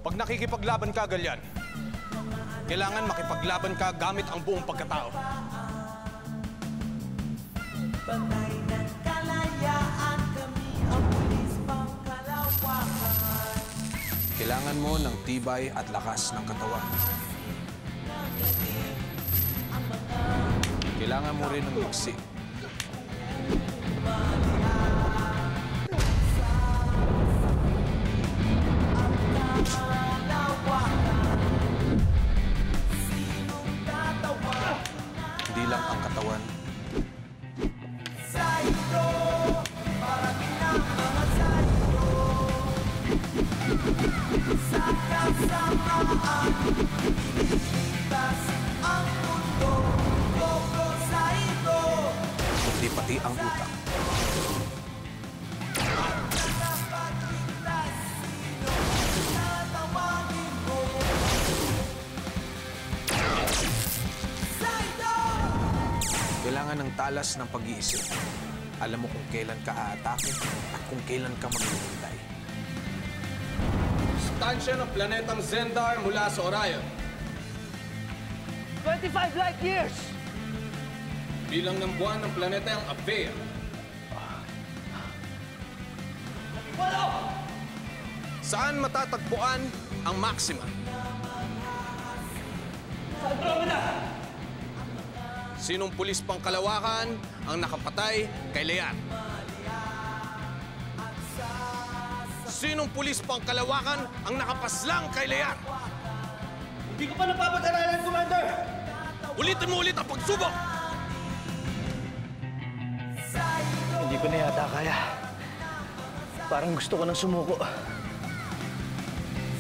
Pag nakikipaglaban ka, Galyan, kailangan makipaglaban ka gamit ang buong pagkatao. Panay ng kalayaan, kami ang pulis pangkalawakan. Kailangan mo ng tibay at lakas ng katawan. Kailangan mo rin ng maksi. Hindi lang ang katawan. Sa kasamaan, iniligtas ang mundo, Gogo Saigo. Kundi pati ang utak. Nakapagligtas, sino tatawagin mo? Saigo! Kailangan ng talas ng pag-iisip. Alam mo kung kailan ka aatake at kung kailan ka maghihintay. Distansya ng planetang Zendar mula sa Orion. 25 light years! Bilang ng buwan ng planetang Avea. Walo! Saan matatagpuan ang Maxima? Sa Andromeda! Sinong pulis pangkalawakan ang nakapatay kay Leia? Sinong pulis pangkalawakan ang nakapaslang kay Leia? Hindi ko pa napapag-aralan, Commander! Ulitin mo ulit ang pagsubok! Hindi ko na yata kaya. Parang gusto ko nang sumuko.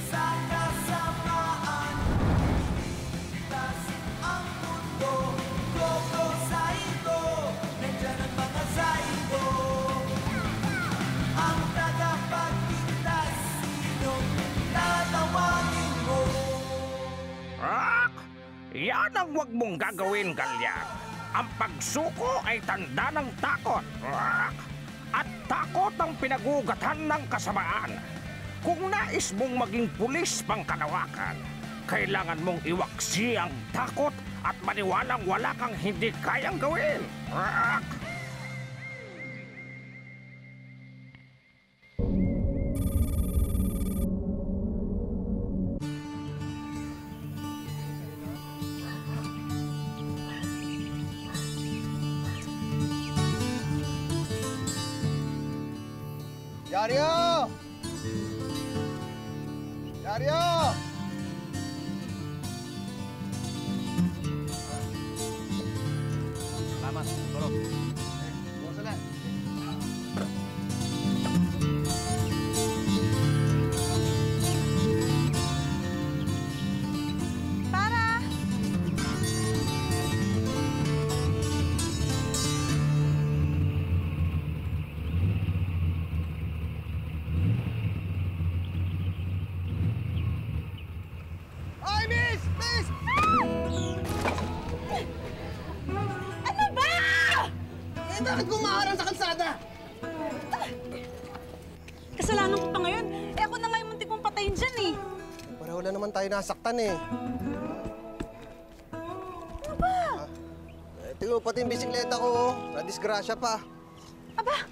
Sa kasamaan, iniligtas ang mundo, Gogo Saigo. Nandiyan ang mga Saigo. Ang tagapagligtas, sino tatawagin mo? Yan ang huwag mong gagawin, Galyan. Ang pagsuko ay tanda ng takot. At takot ang pinagugatan ng kasamaan. Kung nais mong maging pulis pangkalawakan, kailangan mong iwaksi ang takot at maniwalang wala kang hindi kayang gawin. Dario! Dario! Salamat, Toro. Bukas na. Tara! Ay, miss! Miss! Ano ba? Eh, bakit kumaharang sa kalsada? Kasalanan ko pa ngayon. Eh ako na nga yung muntik mong patayin dyan eh. Pareho na naman tayo nasaktan eh. Ano ba? Tingnan mo, pati yung bisikleta ko, oh. Na-disgrasya pa. Aba,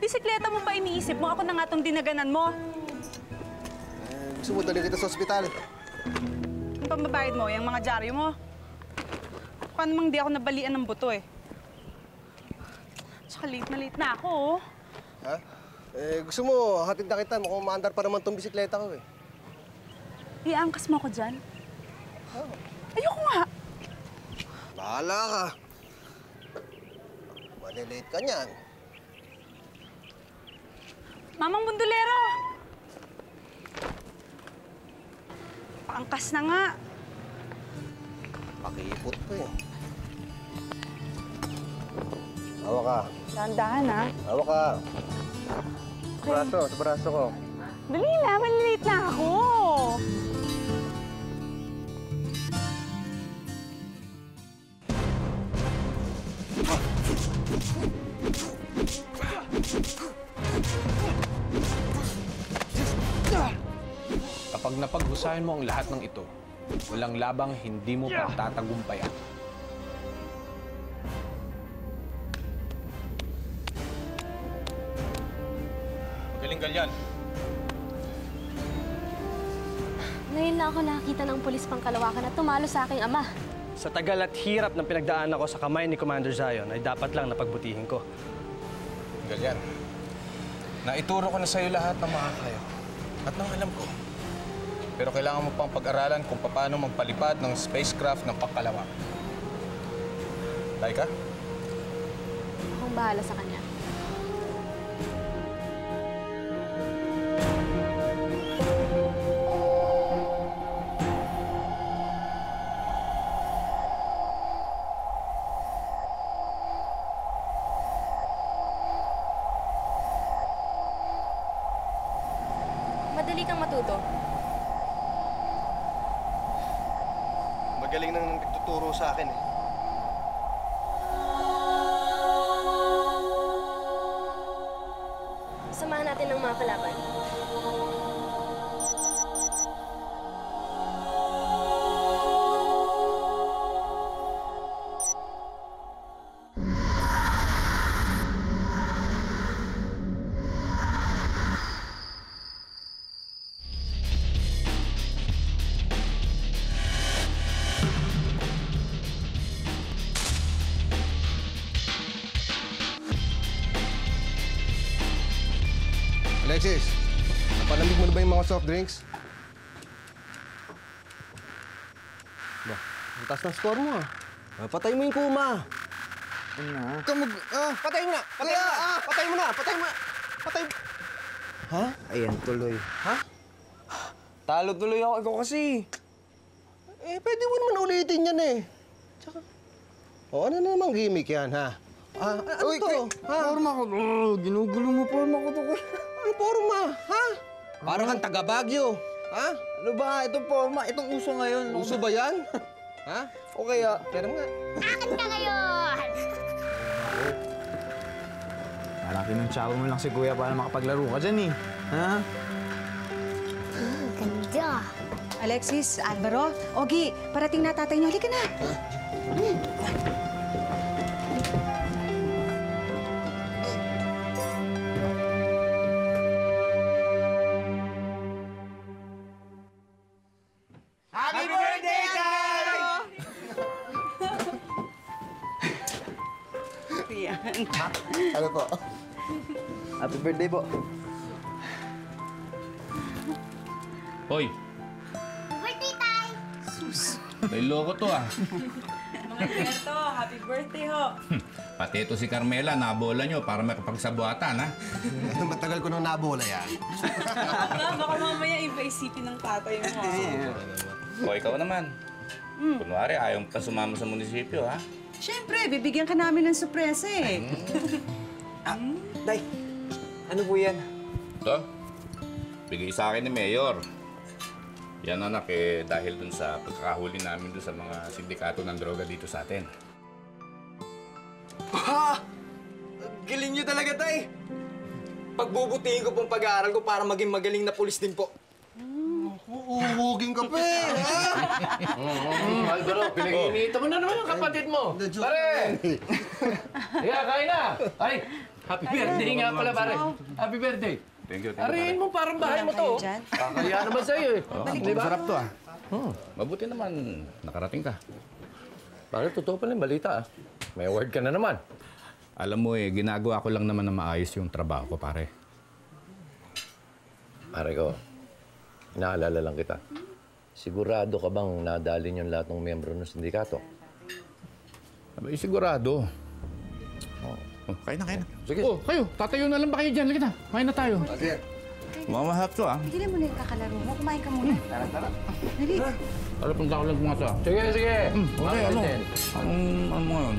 bisikleta mo pa iniisip mo. Ako na nga tong dinaganan mo. Gusto mo dalhin kita sa ospital? Ang pambabayad mo, yung mga dyaryo mo. Paano mang di ako nabalian ng buto eh. Tsaka late na ako oh. Ha? Gusto mo, hatid na kita. Mukhang maandar pa naman tong bisikleta ko eh. Iangkas mo ako dyan? Ayoko nga. Bahala ka. Malilate ka niyan. Mamang Bundulero! Paangkas na nga. Pakipot pa eh. Hawa ka. Dahan-dahan ha. Hawa ka. Sa braso ko. Dali na, malilate na ako. Pag napaghusayan mo ang lahat ng ito, walang labang hindi mo pagtatagumpayan. Magaling Galyan. Ngayon lang ako nakakita ng pulis pangkalawakan at tumalo sa aking ama. Sa tagal at hirap ng pinagdaan ako sa kamay ni Commander Zion ay dapat lang napagbutihin ko. Galyan, naituro ko na sa'yo lahat ng makakayo at ng alam ko. Pero kailangan mo pang pag-aralan kung paano magpalipad ng spacecraft ng pangkalawak. Laika? Akong bahala sa kanya. Madali kang matuto. Magaling nang nagtuturo sa akin eh. Samahan natin ng mga kalaban. Alexis, napalamig mo na ba yung mga soft drinks? Ba, ang taas ng score mo ah. Patay mo yung kuma. Patay mo na! Patay mo na! Patay mo na! Patay mo na! Patay mo! Ha? Ayan, tuloy. Ha? Talo tuloy ako. Ikaw kasi. Eh, pwede mo naman ulitin yan eh. Tsaka, ano namang gimmick yan, ha? Ano to? Ha? Forma ko. Ginugulo mo forma ko to. Ano forma? Ha? Parang kang taga Baguio. Ha? Ano ba? Itong forma. Itong uso ngayon. Uso ba yan? Ha? O kaya? Pero nga. Akin ka ngayon! Parang pinuntsaba mo lang si Kuya para makapaglaro ka dyan eh. Ha? Ganda! Alexis, Alvaro, Ogie, parating na tatay niyo. Halika na. Happy birthday, Kyle! Yan. Ano po? Happy birthday po. Hoy, Birthday, Tay! may loko to ah. Mga Berto, happy birthday ho. Pati ito si Carmela, nabola nyo para makapagsabuatan ha. Matagal ko nung nabola yan. Baka mamaya iba isipin ng tatay mo. O ikaw naman. Kunwari, ayaw pa sumama sa munisipyo ha. Siyempre, bibigyan ka namin ng sorpresa eh. Day, ano po yan? Ito, bigay sa akin ni Mayor. Yan anak eh, dahil dun sa pagkakahuli namin dun sa mga sindikato ng droga dito sa atin. Ha! Galing nyo talaga, Tay! Pagbubutihin ko pong pag-aaral ko para maging magaling na pulis din po. Uuhugin ka pa eh! Alvaro, pinag-iinita mo na naman yung kapatid mo. Pare! Kaya, kain na! Ay, happy birthday nga pala, pare. Happy birthday. Thank you, Arihin mo, parang bahay mo to. Kakaya naman sa'yo eh. Di ba? Sarap to ah. Mabuti naman, nakarating ka. Pare, totoo pala yung balita ah. May award ka na naman. Alam mo eh, ginagawa ko lang naman na maayos yung trabaho ko, pare. Pare ko, naalala lang kita. Sigurado ka bang nadalin yung lahat ng miyembro ng sindikato? Abay, sigurado. Oh, kain na, kain na. Sige. Oh, kayo, tatayo na lang ba kayo dyan? Halika na, kain na tayo. Sige. Mamahap to ah. Hindi mo na yung kakalaro mo. Kumain ka muna. Tara. Dali. Ano, punta ko lang mga to ah. Sige, sige. Okay, ano? Anong mo ngayon?